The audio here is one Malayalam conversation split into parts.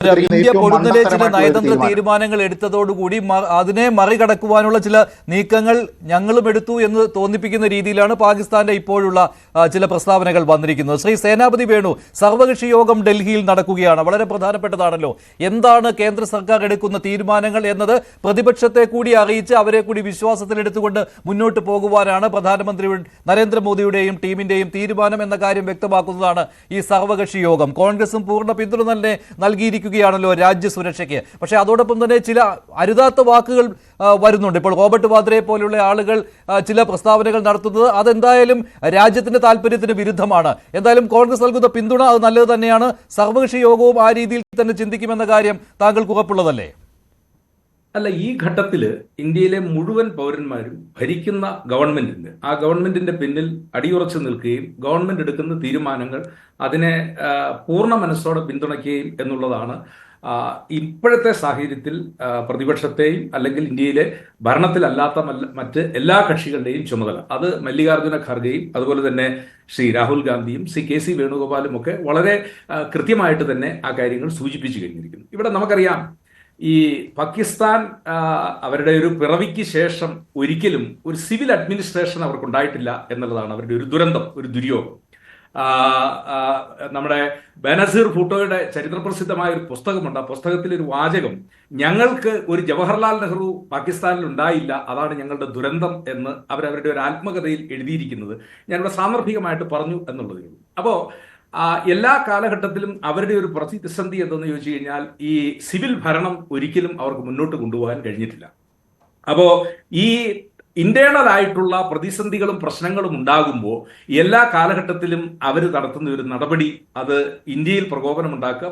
ഇന്ത്യ പൊടുന്നലെ ചില നയതന്ത്ര തീരുമാനങ്ങൾ എടുത്തതോടുകൂടി അതിനെ മറികടക്കുവാനുള്ള ചില നീക്കങ്ങൾ ഞങ്ങളും എടുത്തു എന്ന് തോന്നിപ്പിക്കുന്ന രീതിയിലാണ് പാകിസ്ഥാന്റെ ഇപ്പോഴുള്ള ചില പ്രസ്താവനകൾ വന്നിരിക്കുന്നത്. ശ്രീ സേനാപതി വേണു, സർവകക്ഷി യോഗം ഡൽഹിയിൽ നടക്കുകയാണ്, വളരെ പ്രധാനപ്പെട്ടതാണല്ലോ. എന്താണ് കേന്ദ്ര സർക്കാർ എടുക്കുന്ന തീരുമാനങ്ങൾ എന്നത് പ്രതിപക്ഷത്തെ കൂടി അറിയിച്ച് അവരെ കൂടി വിശ്വാസത്തിലെടുത്തുകൊണ്ട് മുന്നോട്ട് പോകുവാനാണ് പ്രധാനമന്ത്രി നരേന്ദ്രമോദിയുടെയും ടീമിന്റെയും തീരുമാനം എന്ന കാര്യം വ്യക്തമാക്കുന്നതാണ് ഈ സർവകക്ഷി യോഗം. കോൺഗ്രസും പൂർണ്ണ പിന്തുണ തന്നെ നൽകിയിരിക്കുകയാണല്ലോ രാജ്യസുരക്ഷയ്ക്ക്. പക്ഷേ അതോടൊപ്പം തന്നെ ചില അരുതാത്ത വാക്കുകൾ വരുന്നുണ്ട്. ഇപ്പോൾ റോബർട്ട് വാദ്രയെ പോലുള്ള ആളുകൾ ചില പ്രസ്താവനകൾ നടത്തുന്നത് അതെന്തായാലും രാജ്യത്തിന്റെ താല്പര്യത്തിന് വിരുദ്ധമാണ്. എന്തായാലും കോൺഗ്രസ് നൽകുന്ന പിന്തുണ അത് നല്ലത് തന്നെയാണ്. സർവകക്ഷി യോഗവും ആ രീതിയിൽ തന്നെ ചിന്തിക്കുമെന്ന കാര്യം താങ്കൾക്ക് ഉറപ്പുള്ളതല്ലേ? അല്ല, ഈ ഘട്ടത്തിൽ ഇന്ത്യയിലെ മുഴുവൻ പൗരന്മാരും ഭരിക്കുന്ന ഗവൺമെന്റിന്, ആ ഗവൺമെന്റിന്റെ പിന്നിൽ അടിയുറച്ചു നിൽക്കുകയും ഗവൺമെന്റ് എടുക്കുന്ന തീരുമാനങ്ങൾ അതിനെ പൂർണ്ണ മനസ്സോടെ പിന്തുണയ്ക്കുകയും എന്നുള്ളതാണ് ഇപ്പോഴത്തെ സാഹചര്യത്തിൽ പ്രതിപക്ഷത്തെയും അല്ലെങ്കിൽ ഇന്ത്യയിലെ ഭരണത്തിലല്ലാത്ത മറ്റ് എല്ലാ കക്ഷികളുടെയും ചുമതല. അത് മല്ലികാർജ്ജുന ഖാർഗെയും അതുപോലെ തന്നെ ശ്രീ രാഹുൽ ഗാന്ധിയും ശ്രീ കെ സി വേണുഗോപാലും ഒക്കെ വളരെ കൃത്യമായിട്ട് തന്നെ ആ കാര്യങ്ങൾ സൂചിപ്പിച്ചു കഴിഞ്ഞിരിക്കുന്നു. ഇവിടെ നമുക്കറിയാം, ഈ പാകിസ്ഥാൻ അവരുടെ ഒരു പിറവിക്ക് ശേഷം ഒരിക്കലും ഒരു സിവിൽ അഡ്മിനിസ്ട്രേഷൻ അവർക്കുണ്ടായിട്ടില്ല എന്നുള്ളതാണ് അവരുടെ ഒരു ദുരന്തം, ഒരു ദുര്യോഗം. നമ്മുടെ ബനസീർ ഭൂട്ടോയുടെ ചരിത്രപ്രസിദ്ധമായ ഒരു പുസ്തകമുണ്ട്. ആ പുസ്തകത്തിലെ ഒരു വാചകം, ഞങ്ങൾക്ക് ഒരു ജവഹർലാൽ നെഹ്റു പാകിസ്ഥാനിൽ ഉണ്ടായില്ല, അതാണ് ഞങ്ങളുടെ ദുരന്തം എന്ന് അവരവരുടെ ഒരു ആത്മകഥയിൽ എഴുതിയിരിക്കുന്നത് ഞാനിവിടെ സാന്ദർഭികമായിട്ട് പറഞ്ഞു എന്നുള്ളതേ ഉള്ളൂ. അപ്പോൾ എല്ലാ കാലഘട്ടത്തിലും അവരുടെ ഒരു പ്രതിസന്ധി എന്തെന്ന് ചോദിച്ചു കഴിഞ്ഞാൽ ഈ സിവിൽ ഭരണം ഒരിക്കലും അവർക്ക് മുന്നോട്ട് കൊണ്ടുപോകാൻ കഴിഞ്ഞിട്ടില്ല. അപ്പോൾ ഈ ഇന്റേണൽ ആയിട്ടുള്ള പ്രതിസന്ധികളും പ്രശ്നങ്ങളും ഉണ്ടാകുമ്പോൾ എല്ലാ കാലഘട്ടത്തിലും അവർ നടത്തുന്ന ഒരു നടപടി അത് ഇന്ത്യയിൽ പ്രകോപനം ഉണ്ടാക്കുക.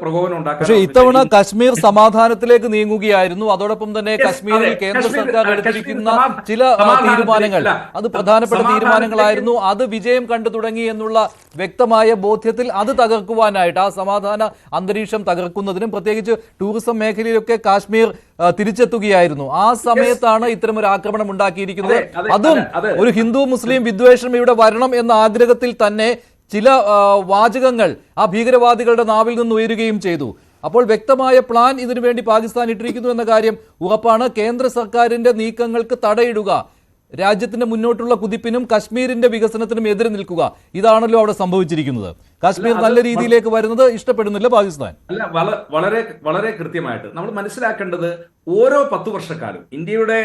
പക്ഷേ ഇത്തവണ കശ്മീർ സമാധാനത്തിലേക്ക് നീങ്ങുകയായിരുന്നു. അതോടൊപ്പം തന്നെ കശ്മീരിൽ കേന്ദ്ര സർക്കാർ എടുത്തിരിക്കുന്ന ചില തീരുമാനങ്ങൾ അത് പ്രധാനപ്പെട്ട തീരുമാനങ്ങളായിരുന്നു. അത് വിജയം കണ്ടു തുടങ്ങി എന്നുള്ള വ്യക്തമായ ബോധ്യത്തിൽ അത് തകർക്കുവാനായിട്ട്, ആ സമാധാന അന്തരീക്ഷം തകർക്കുന്നതിനും പ്രത്യേകിച്ച് ടൂറിസം മേഖലയിലൊക്കെ കാശ്മീർ തിരിച്ചെത്തുകയായിരുന്നു. ആ സമയത്താണ് ഇത്തരമൊരു ആക്രമണം ഉണ്ടാക്കിയിരിക്കുന്നത്. അതും ഒരു ഹിന്ദു മുസ്ലിം വിദ്വേഷം ഇവിടെ വരണം എന്ന ആഗ്രഹത്തിൽ തന്നെ ചില വാചകങ്ങൾ ആ ഭീകരവാദികളുടെ നാവിൽ നിന്ന് ഉയരുകയും ചെയ്തു. അപ്പോൾ വ്യക്തമായ പ്ലാൻ ഇതിനു വേണ്ടി പാകിസ്ഥാൻ ഇട്ടിരിക്കുന്നു എന്ന കാര്യം ഉറപ്പാണ്. കേന്ദ്ര സർക്കാരിന്റെ നീക്കങ്ങൾക്ക് തടയിടുക, രാജ്യത്തിന്റെ മുന്നോട്ടുള്ള കുതിപ്പിനും കശ്മീരിന്റെ വികസനത്തിനും എതിരെ നിൽക്കുക, ഇതാണല്ലോ അവിടെ സംഭവിച്ചിരിക്കുന്നത്. കാശ്മീർ നല്ല രീതിയിലേക്ക് വരുന്നത് ഇഷ്ടപ്പെടുന്നില്ല പാകിസ്ഥാൻ. അല്ല, വളരെ വളരെ കൃത്യമായിട്ട് നമ്മൾ മനസ്സിലാക്കേണ്ടത്, ഓരോ 10 വർഷക്കാലം ഇന്ത്യയുടെ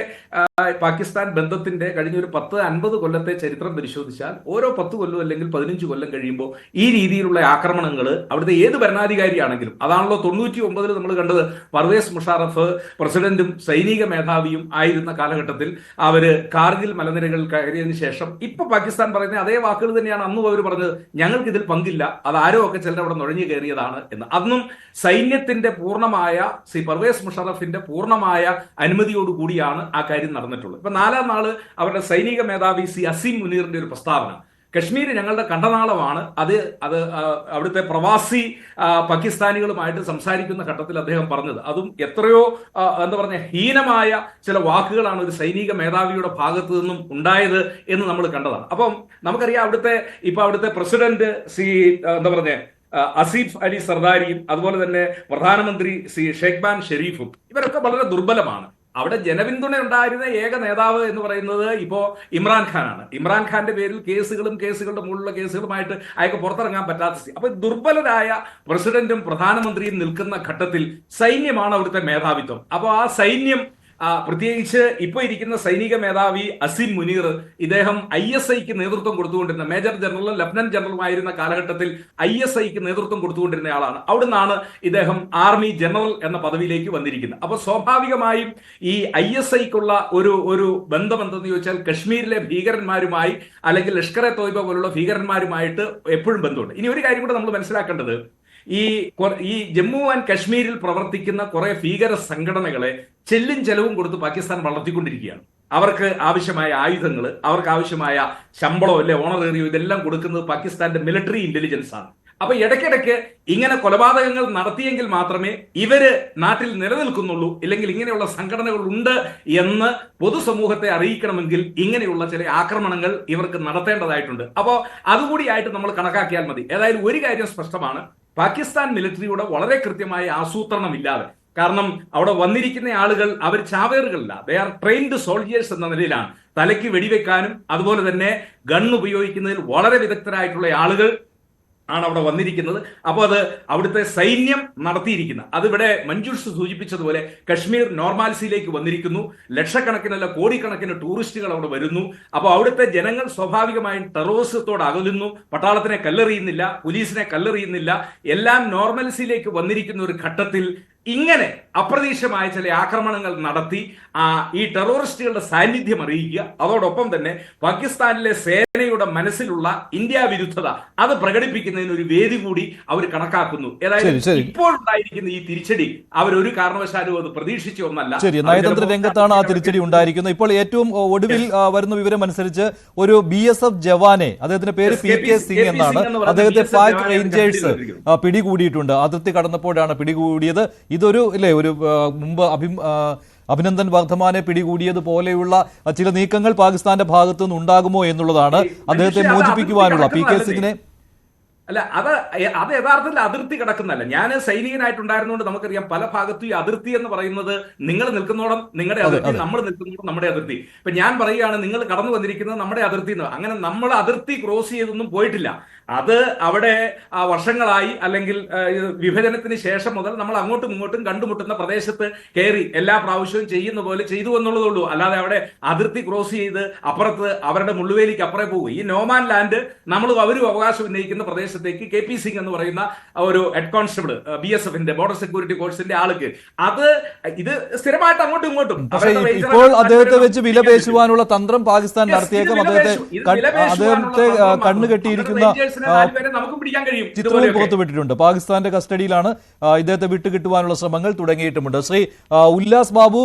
പാകിസ്ഥാൻ ബന്ധത്തിന്റെ കഴിഞ്ഞ ഒരു 10-50 കൊല്ലത്തെ ചരിത്രം പരിശോധിച്ചാൽ ഓരോ 10 കൊല്ലം അല്ലെങ്കിൽ 15 കൊല്ലം കഴിയുമ്പോൾ ഈ രീതിയിലുള്ള ആക്രമണങ്ങൾ അവിടുത്തെ ഏത് ഭരണാധികാരിയാണെങ്കിലും, അതാണല്ലോ 99 നമ്മൾ കണ്ടത്. പർവേസ് മുഷാറഫ് പ്രസിഡന്റും സൈനിക മേധാവിയും ആയിരുന്ന കാലഘട്ടത്തിൽ അവര് കാർഗിൽ മലനിരകൾ കയറിയതിനു ശേഷം ഇപ്പൊ പാകിസ്ഥാൻ പറയുന്ന അതേ വാക്കുകൾ തന്നെയാണ് അന്നും അവർ പറഞ്ഞത്, ഞങ്ങൾക്ക് ഇതിൽ പങ്കില്ല, അത് ആരോ ഒക്കെ ചിലർ അവിടെ നുഴഞ്ഞു കയറിയതാണ് എന്ന്. അന്നും സൈന്യത്തിന്റെ പൂർണ്ണമായ ശ്രീ പർവേസ് മുഷറഫിന്റെ പൂർണ്ണമായ അനുമതിയോടുകൂടിയാണ് ആ കാര്യം നടന്നിട്ടുള്ളത്. ഇപ്പൊ 4-ാം നാള് അവരുടെ സൈനിക മേധാവി സി അസീം മുനീറിന്റെ ഒരു പ്രസ്താവന, കശ്മീർ ഞങ്ങളുടെ കണ്ടനാളമാണ്, അത് അവിടുത്തെ പ്രവാസി പാകിസ്ഥാനികളുമായിട്ട് സംസാരിക്കുന്ന ഘട്ടത്തിൽ അദ്ദേഹം പറഞ്ഞത്, അതും എത്രയോ ഹീനമായ ചില വാക്കുകളാണ് ഒരു സൈനിക മേധാവിയുടെ ഭാഗത്തു നിന്നും ഉണ്ടായത് എന്ന് നമ്മൾ കണ്ടതാണ്. അപ്പം നമുക്കറിയാം, അവിടുത്തെ പ്രസിഡന്റ് ശ്രീ അസീഫ് അലി സർദാരിയും അതുപോലെ തന്നെ പ്രധാനമന്ത്രി ശ്രീ ഷെയ്ഖ്ബാൻ ഷെരീഫും ഇവരൊക്കെ വളരെ ദുർബലമാണ്. അവിടെ ജനപിന്തുണ ഉണ്ടായിരുന്ന ഏക നേതാവ് എന്ന് പറയുന്നത് ഇപ്പോ ഇമ്രാൻഖാനാണ്. ഇമ്രാൻഖാന്റെ പേരിൽ കേസുകളുടെ മുകളിലുള്ള കേസുകളുമായിട്ട് അയാൾക്ക് പുറത്തിറങ്ങാൻ പറ്റാത്ത സ്ഥിതി. അപ്പൊ ദുർബലരായ പ്രസിഡന്റും പ്രധാനമന്ത്രിയും നിൽക്കുന്ന ഘട്ടത്തിൽ സൈന്യമാണ് അവിടുത്തെ മേധാവിത്വം. അപ്പോൾ ആ സൈന്യം, പ്രത്യേകിച്ച് ഇപ്പൊ ഇരിക്കുന്ന സൈനിക മേധാവി അസീം മുനീർ, ഇദ്ദേഹം ISIക്ക് നേതൃത്വം കൊടുത്തുകൊണ്ടിരുന്ന മേജർ ജനറലും ലഫ്റ്റനന്റ് ജനറലുമായിരുന്ന കാലഘട്ടത്തിൽ ISIക്ക് നേതൃത്വം കൊടുത്തുകൊണ്ടിരുന്ന ആളാണ്. അവിടുന്നാണ് ഇദ്ദേഹം ആർമി ജനറൽ എന്ന പദവിയിലേക്ക് വന്നിരിക്കുന്നത്. അപ്പൊ സ്വാഭാവികമായും ഈ ISIക്കുള്ള ഒരു ബന്ധം എന്തെന്ന് ചോദിച്ചാൽ കശ്മീരിലെ ഭീകരന്മാരുമായി അല്ലെങ്കിൽ ലഷ്കർ എ തോയ്ബ പോലുള്ള ഭീകരന്മാരുമായിട്ട് എപ്പോഴും ബന്ധമുണ്ട്. ഇനി ഒരു കാര്യം കൂടെ നമ്മൾ മനസ്സിലാക്കേണ്ടത്, ഈ ജമ്മു ആൻഡ് കശ്മീരിൽ പ്രവർത്തിക്കുന്ന കുറെ ഭീകര സംഘടനകളെ ചെലവും കൊടുത്ത് പാകിസ്ഥാൻ വളർത്തിക്കൊണ്ടിരിക്കുകയാണ്. അവർക്ക് ആവശ്യമായ ആയുധങ്ങൾ, അവർക്ക് ആവശ്യമായ ശമ്പളം, അല്ലെ ഓണറേറിയോ, ഇതെല്ലാം കൊടുക്കുന്നത് പാകിസ്ഥാന്റെ മിലിറ്ററി ഇന്റലിജൻസ് ആണ്. അപ്പൊ ഇടയ്ക്കിടയ്ക്ക് ഇങ്ങനെ കൊലപാതകങ്ങൾ നടത്തിയെങ്കിൽ മാത്രമേ ഇവര് നാട്ടിൽ നിലനിൽക്കുന്നുള്ളൂ, ഇല്ലെങ്കിൽ ഇങ്ങനെയുള്ള സംഘടനകൾ ഉണ്ട് എന്ന് പൊതുസമൂഹത്തെ അറിയിക്കണമെങ്കിൽ ഇങ്ങനെയുള്ള ചില ആക്രമണങ്ങൾ ഇവർക്ക് നടത്തേണ്ടതായിട്ടുണ്ട്. അപ്പോൾ അതുകൂടിയായിട്ട് നമ്മൾ കണക്കാക്കിയാൽ മതി. ഏതായാലും ഒരു കാര്യം സ്പഷ്ടമാണ്, പാകിസ്ഥാൻ മിലിറ്ററിയുടെ വളരെ കൃത്യമായ ആസൂത്രണമില്ലാതെ. കാരണം അവിടെ വന്നിരിക്കുന്ന ആളുകൾ അവർ ചാവേറുകളല്ല, ദേ ആർ ട്രെയിൻഡ് സോൾജിയേഴ്സ് എന്ന നിലയിലാണ്. തലയ്ക്ക് വെടിവെക്കാനും അതുപോലെ തന്നെ ഗൺ ഉപയോഗിക്കുന്നതിൽ വളരെ വിദഗ്ധരായിട്ടുള്ള ആളുകൾ ആണ് അവിടെ വന്നിരിക്കുന്നത്. അപ്പോൾ അത് അവിടുത്തെ സൈന്യം നടത്തിയിരിക്കുന്നത്. അതിവിടെ മഞ്ജുഷ് സൂചിപ്പിച്ചതുപോലെ കശ്മീർ നോർമാലിസിയിലേക്ക് വന്നിരിക്കുന്നു. ലക്ഷക്കണക്കിനല്ല കോടിക്കണക്കിന് ടൂറിസ്റ്റുകൾ അവിടെ വരുന്നു. അപ്പോൾ അവിടുത്തെ ജനങ്ങൾ സ്വാഭാവികമായും ടെററിസത്തോട് അകലുന്നു. പട്ടാളത്തിനെ കല്ലെറിയുന്നില്ല, പോലീസിനെ കല്ലെറിയുന്നില്ല. എല്ലാം നോർമാലിസിയിലേക്ക് വന്നിരിക്കുന്ന ഒരു ഘട്ടത്തിൽ ഇങ്ങനെ അപ്രതീക്ഷിതമായ ചില ആക്രമണങ്ങൾ നടത്തി ഈ ടെററിസ്റ്റുകളുടെ സാന്നിധ്യം അറിയിക്കുക, അതോടൊപ്പം തന്നെ പാകിസ്ഥാനിലെ സേനയുടെ മനസ്സിലുള്ള ഇന്ത്യ വിരുദ്ധത അത് പ്രകടിപ്പിക്കുന്നതിന് ഒരു വേദി കൂടി അവർ കണക്കാക്കുന്നു. ഏതായാലും ഇപ്പോൾ ഉണ്ടായിരിക്കുന്ന ഈ തിരിച്ചടി അവരൊരു കാരണവശാലും അത് പ്രതീക്ഷിച്ച ഒന്നല്ല. ശരി, നയതന്ത്ര രംഗത്താണ് ആ തിരിച്ചടി ഉണ്ടായിരിക്കുന്നത്. ഇപ്പോൾ ഏറ്റവും ഒടുവിൽ വരുന്ന വിവരം അനുസരിച്ച് ഒരു BSF ജവാനെ, അദ്ദേഹത്തിന്റെ പേര് PK സിംഗ് എന്നാണ്, അദ്ദേഹത്തെ പാക് റേഞ്ചേഴ്സ് പിടികൂടിയിട്ടുണ്ട്. അതിർത്തി കടന്നപ്പോഴാണ് പിടികൂടിയത്. ഇതൊരു ഒരു മുമ്പ് അഭിനന്ദൻ വർദ്ധമാനെ പിടികൂടിയതുപോലെയുള്ള ചില നീക്കങ്ങൾ പാകിസ്ഥാന്റെ ഭാഗത്തു നിന്ന് ഉണ്ടാകുമോ എന്നുള്ളതാണ്. അദ്ദേഹത്തെ മോചിപ്പിക്കുവാനുള്ള PK സിംഗിനെ അല്ല, അത് യഥാർത്ഥത്തിൽ അതിർത്തി കിടക്കുന്നല്ല. ഞാൻ സൈനികനായിട്ടുണ്ടായിരുന്നുകൊണ്ട് നമുക്കറിയാം പല ഭാഗത്തും ഈ അതിർത്തി എന്ന് പറയുന്നത് നിങ്ങൾ നിൽക്കുന്നോളം നിങ്ങളുടെ അതിർത്തി, നമ്മൾ നിൽക്കുന്നോളം നമ്മുടെ അതിർത്തി. ഇപ്പൊ ഞാൻ പറയുകയാണ് നിങ്ങൾ കടന്നു വന്നിരിക്കുന്നത് നമ്മുടെ അതിർത്തി എന്ന്. അങ്ങനെ നമ്മൾ അതിർത്തി ക്രോസ് ചെയ്തൊന്നും പോയിട്ടില്ല. അത് അവിടെ വർഷങ്ങളായി അല്ലെങ്കിൽ വിഭജനത്തിന് ശേഷം മുതൽ നമ്മൾ അങ്ങോട്ടും ഇങ്ങോട്ടും കണ്ടുമുട്ടുന്ന പ്രദേശത്ത് കയറി എല്ലാ പ്രാവശ്യവും ചെയ്യുന്ന പോലെ ചെയ്തു എന്നുള്ളതുള്ളൂ. അല്ലാതെ അവിടെ അതിർത്തി ക്രോസ് ചെയ്ത് അപ്പുറത്ത് അവരുടെ മുള്ളുവേലിക്ക് അപ്പുറേ പോകും. ഈ നോമാൻ ലാൻഡ് നമ്മൾ അവരും അവകാശം ഉന്നയിക്കുന്ന പ്രദേശത്തേക്ക് KP സിംഗ് എന്ന് പറയുന്ന ഒരു ഹെഡ് കോൺസ്റ്റബിൾ BSFന്റെ ബോർഡർ സെക്യൂരിറ്റി ഫോഴ്സിന്റെ ആൾക്ക് ഇത് സ്ഥിരമായിട്ട് അങ്ങോട്ടും ഇങ്ങോട്ടും ഇപ്പോൾ അദ്ദേഹത്തെ വെച്ച് വിലപേശുവാനുള്ള തന്ത്രം പാകിസ്ഥാൻ നടത്തിയേക്കും. അദ്ദേഹത്തെ കണ്ണുകെട്ടിയിരിക്കുന്ന നമുക്ക് പിടിക്കാൻ കഴിയും. ചിത്രവും പുറത്തുവിട്ടിട്ടുണ്ട്. പാകിസ്ഥാന്റെ കസ്റ്റഡിയിലാണ്. ഇദ്ദേഹത്തെ വിട്ടുകിട്ടുവാനുള്ള ശ്രമങ്ങൾ തുടങ്ങിയിട്ടുമുണ്ട്. ശ്രീ ഉല്ലാസ് ബാബു,